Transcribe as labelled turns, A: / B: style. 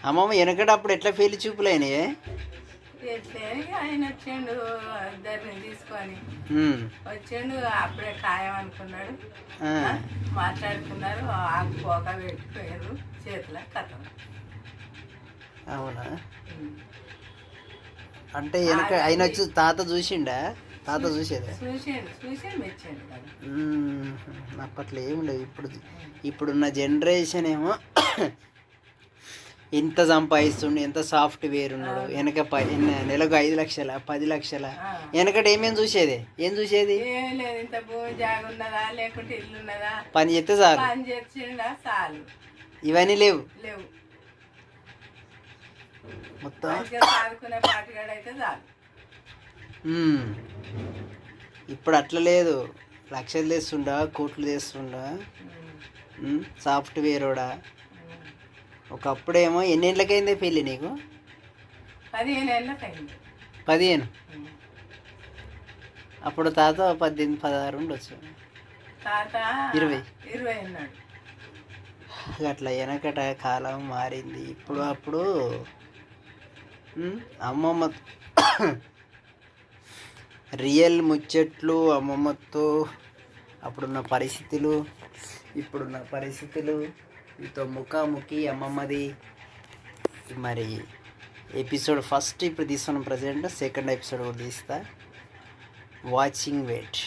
A: అమ్మమ్మ వెనకటప్పుడు ఎట్లా పెళ్లి చూపులైనాయే?
B: ఆయన వచ్చిండు, ఇద్దరిని తీసుకొని వచ్చిండు. అప్పుడే ఖాయం అనుకున్నాడు, మాట్లాడుకున్నారు, ఆకు పోక పెట్టిపోయారు చేతుల కథం.
A: అవునా? అంటే వెనక ఆయన వచ్చి తాత చూసిండా? తాత చూసేదా?
B: చూసి మెచ్చాడు కదా.
A: అప్పట్లో ఏముండదు. ఇప్పుడున్న జనరేషన్ ఏమో ఎంత సంపాదిస్తుండు, ఎంత సాఫ్ట్వేర్ ఉన్నాడు. వెనక నెలకు 5 లక్షల 10 లక్షల. వెనకట ఏమేమి చూసేది? ఏం చూసేది?
B: ఇంత భూమి జాగ ఉన్నదా, లేకుంటే ఇల్లు ఉన్నదా,
A: పని చేస్తే చాలు,
B: పని చేసిండా చాలు.
A: ఇవన్నీ లేవు. మొత్తం
B: ఆడుకునే పాటగాడైతే చాలు.
A: ఇప్పుడు అట్లా లేదు. లక్షలు తెస్తుండా, కోట్లు తెస్తుండా, సాఫ్ట్వేరోడా. ఒకప్పుడేమో ఎన్నేళ్ళకైందే పెళ్ళి నీకు?
B: 15 ఏళ్ళకైంది.
A: 15? అప్పుడు తాత 18, 16 ఉండొచ్చు.
B: తాత 20 అన్నాడు.
A: అట్లా వెనకట కాలం మారింది. అప్పుడు అమ్మమ్మ రియల్ ముచ్చట్లు, అమ్మమ్మతో అప్పుడున్న పరిస్థితులు, ఇప్పుడున్న పరిస్థితులు, మీతో ముఖాముఖి అమ్మమ్మది. మరి ఎపిసోడ్ ఫస్ట్ ఇప్పుడు తీసుకున్న ప్రజెంట్, సెకండ్ ఎపిసోడ్ కూడా తీస్తా. Watching wait.